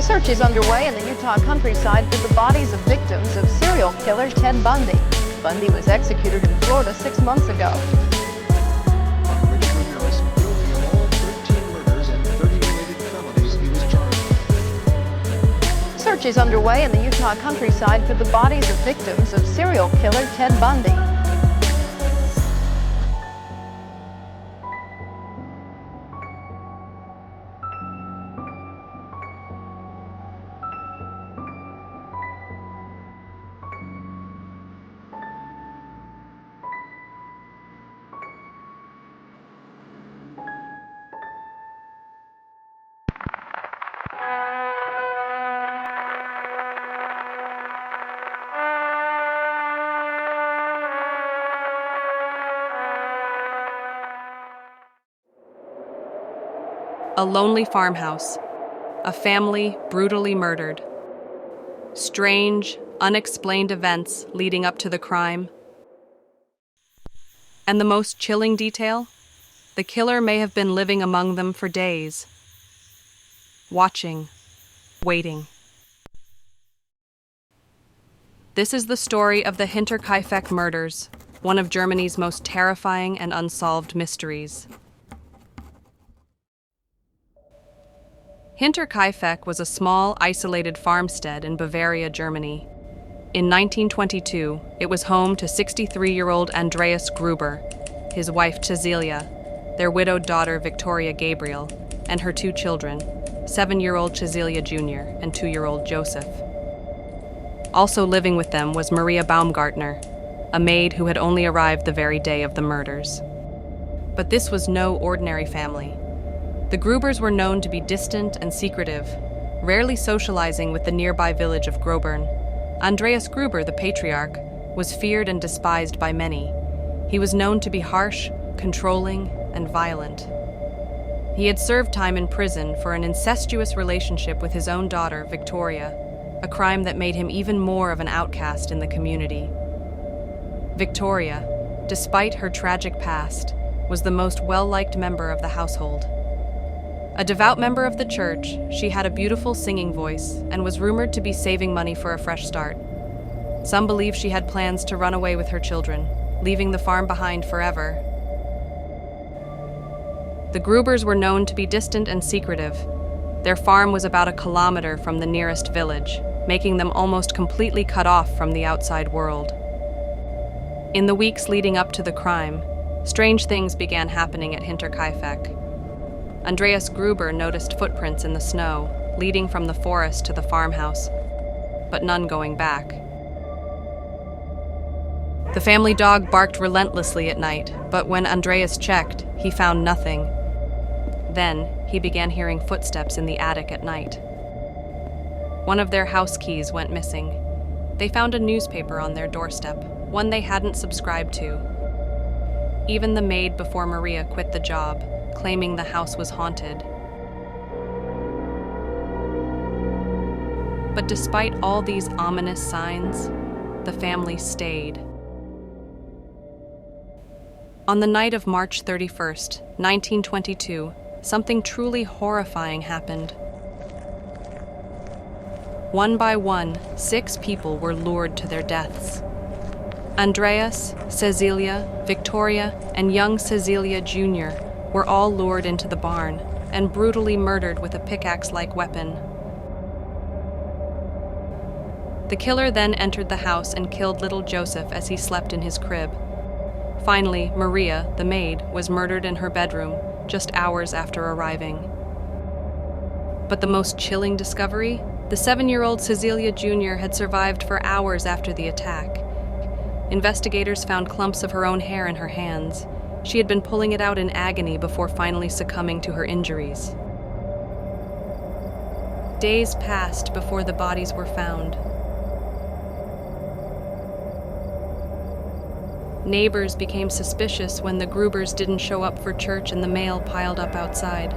Search is underway in the Utah countryside for the bodies of victims of serial killer Ted Bundy. Bundy was executed in Florida 6 months ago. Search is underway in the Utah countryside for the bodies of victims of serial killer Ted Bundy. A lonely farmhouse. A family brutally murdered. Strange, unexplained events leading up to the crime. And the most chilling detail? The killer may have been living among them for days. Watching. Waiting. This is the story of the Hinterkaifeck murders, one of Germany's most terrifying and unsolved mysteries. Hinterkaifeck was a small, isolated farmstead in Bavaria, Germany. In 1922, it was home to 63-year-old Andreas Gruber, his wife Cecilia, their widowed daughter Victoria Gabriel, and her 2 children, 7-year-old Cecilia Jr. and 2-year-old Joseph. Also living with them was Maria Baumgartner, a maid who had only arrived the very day of the murders. But this was no ordinary family. The Grubers were known to be distant and secretive, rarely socializing with the nearby village of Grobern. Andreas Gruber, the patriarch, was feared and despised by many. He was known to be harsh, controlling, and violent. He had served time in prison for an incestuous relationship with his own daughter, Victoria, a crime that made him even more of an outcast in the community. Victoria, despite her tragic past, was the most well-liked member of the household. A devout member of the church, she had a beautiful singing voice and was rumored to be saving money for a fresh start. Some believe she had plans to run away with her children, leaving the farm behind forever. The Grubers were known to be distant and secretive. Their farm was about 1 kilometer from the nearest village, making them almost completely cut off from the outside world. In the weeks leading up to the crime, strange things began happening at Hinterkaifeck. Andreas Gruber noticed footprints in the snow, leading from the forest to the farmhouse, but none going back. The family dog barked relentlessly at night, but when Andreas checked, he found nothing. Then, he began hearing footsteps in the attic at night. One of their house keys went missing. They found a newspaper on their doorstep, one they hadn't subscribed to. Even the maid before Maria quit the job, claiming the house was haunted. But despite all these ominous signs, the family stayed. On the night of March 31st, 1922, something truly horrifying happened. One by one, 6 people were lured to their deaths. Andreas, Cecilia, Victoria, and young Cecilia Jr. were all lured into the barn and brutally murdered with a pickaxe-like weapon. The killer then entered the house and killed little Joseph as he slept in his crib. Finally, Maria, the maid, was murdered in her bedroom just hours after arriving. But the most chilling discovery? The 7-year-old Cecilia Jr. had survived for hours after the attack. Investigators found clumps of her own hair in her hands. She had been pulling it out in agony before finally succumbing to her injuries. Days passed before the bodies were found. Neighbors became suspicious when the Grubers didn't show up for church and the mail piled up outside.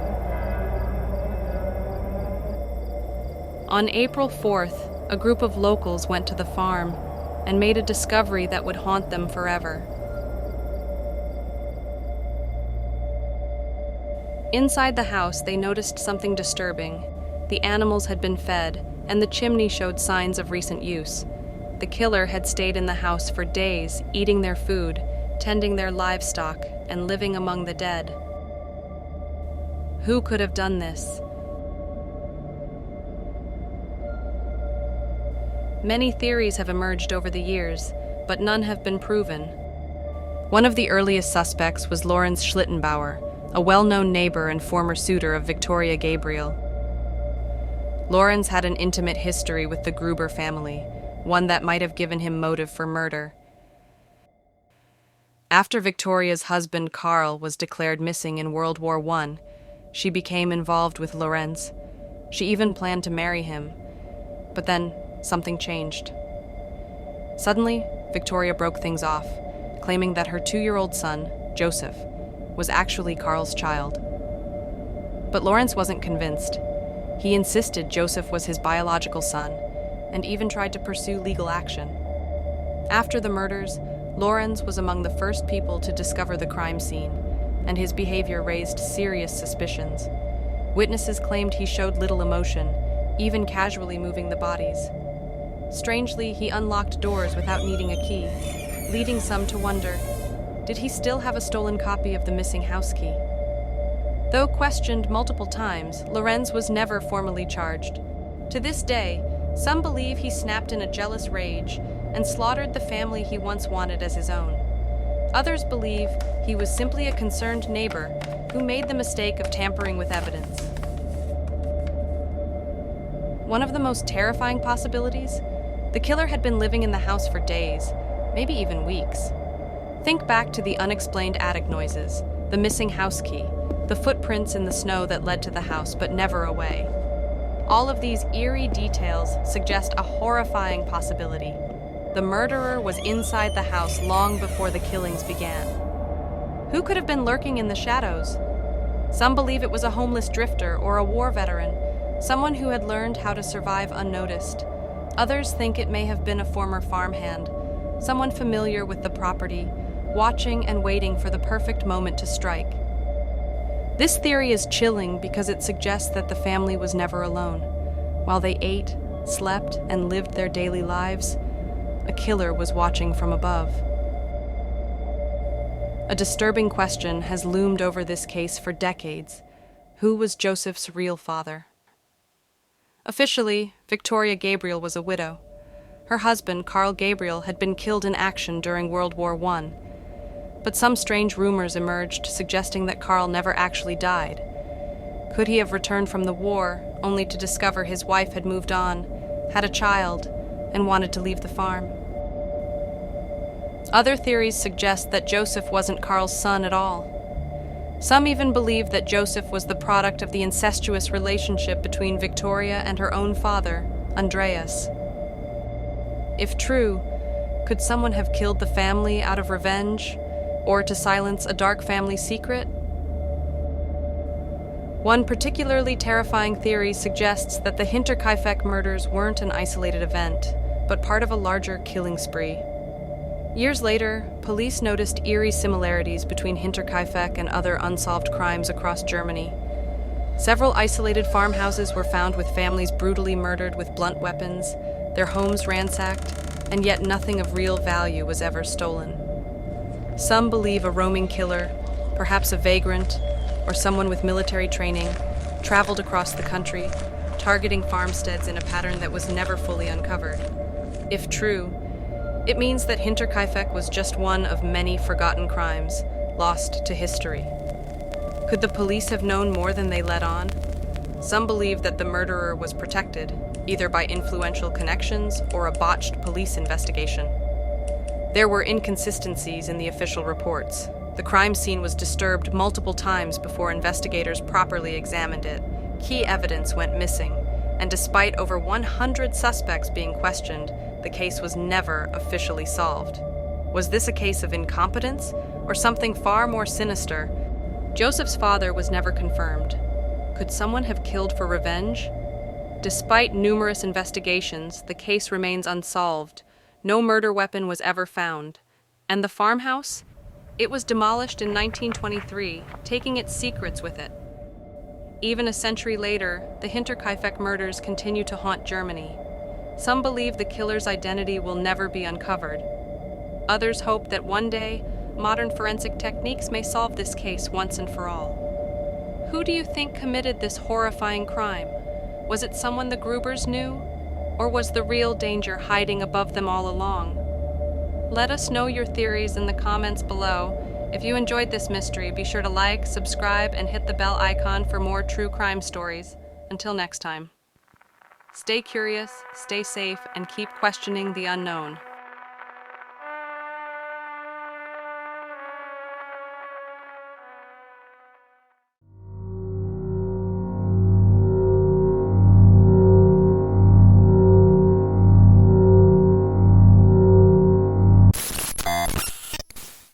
On April 4th, a group of locals went to the farm and made a discovery that would haunt them forever. Inside the house, they noticed something disturbing. The animals had been fed, and the chimney showed signs of recent use. The killer had stayed in the house for days, eating their food, tending their livestock, and living among the dead. Who could have done this? Many theories have emerged over the years, but none have been proven. One of the earliest suspects was Lorenz Schlittenbauer, a well-known neighbor and former suitor of Victoria Gabriel. Lorenz had an intimate history with the Gruber family, one that might have given him motive for murder. After Victoria's husband Karl was declared missing in World War I, she became involved with Lorenz. She even planned to marry him. But then, something changed. Suddenly, Victoria broke things off, claiming that her 2-year-old son, Joseph, was actually Karl's child. But Lorenz wasn't convinced. He insisted Joseph was his biological son, and even tried to pursue legal action. After the murders, Lorenz was among the first people to discover the crime scene, and his behavior raised serious suspicions. Witnesses claimed he showed little emotion, even casually moving the bodies. Strangely, he unlocked doors without needing a key, leading some to wonder, did he still have a stolen copy of the missing house key? Though questioned multiple times, Lorenz was never formally charged. To this day, some believe he snapped in a jealous rage and slaughtered the family he once wanted as his own. Others believe he was simply a concerned neighbor who made the mistake of tampering with evidence. One of the most terrifying possibilities? The killer had been living in the house for days, maybe even weeks. Think back to the unexplained attic noises, the missing house key, the footprints in the snow that led to the house but never away. All of these eerie details suggest a horrifying possibility. The murderer was inside the house long before the killings began. Who could have been lurking in the shadows? Some believe it was a homeless drifter or a war veteran, someone who had learned how to survive unnoticed. Others think it may have been a former farmhand, someone familiar with the property, watching and waiting for the perfect moment to strike. This theory is chilling because it suggests that the family was never alone. While they ate, slept, and lived their daily lives, a killer was watching from above. A disturbing question has loomed over this case for decades. Who was Joseph's real father? Officially, Victoria Gabriel was a widow. Her husband, Karl Gabriel, had been killed in action during World War I. But some strange rumors emerged suggesting that Karl never actually died. Could he have returned from the war, only to discover his wife had moved on, had a child, and wanted to leave the farm? Other theories suggest that Joseph wasn't Karl's son at all. Some even believe that Joseph was the product of the incestuous relationship between Victoria and her own father, Andreas. If true, could someone have killed the family out of revenge, or to silence a dark family secret? One particularly terrifying theory suggests that the Hinterkaifeck murders weren't an isolated event, but part of a larger killing spree. Years later, police noticed eerie similarities between Hinterkaifeck and other unsolved crimes across Germany. Several isolated farmhouses were found with families brutally murdered with blunt weapons, their homes ransacked, and yet nothing of real value was ever stolen. Some believe a roaming killer, perhaps a vagrant, or someone with military training, traveled across the country, targeting farmsteads in a pattern that was never fully uncovered. If true, it means that Hinterkaifeck was just one of many forgotten crimes, lost to history. Could the police have known more than they let on? Some believe that the murderer was protected, either by influential connections or a botched police investigation. There were inconsistencies in the official reports. The crime scene was disturbed multiple times before investigators properly examined it. Key evidence went missing, and despite over 100 suspects being questioned, the case was never officially solved. Was this a case of incompetence, or something far more sinister? Joseph's father was never confirmed. Could someone have killed for revenge? Despite numerous investigations, the case remains unsolved. No murder weapon was ever found. And the farmhouse? It was demolished in 1923, taking its secrets with it. Even a century later, the Hinterkaifeck murders continue to haunt Germany. Some believe the killer's identity will never be uncovered. Others hope that one day, modern forensic techniques may solve this case once and for all. Who do you think committed this horrifying crime? Was it someone the Grubers knew? Or was the real danger hiding above them all along? Let us know your theories in the comments below. If you enjoyed this mystery, be sure to like, subscribe, and hit the bell icon for more true crime stories. Until next time. Stay curious, stay safe, and keep questioning the unknown.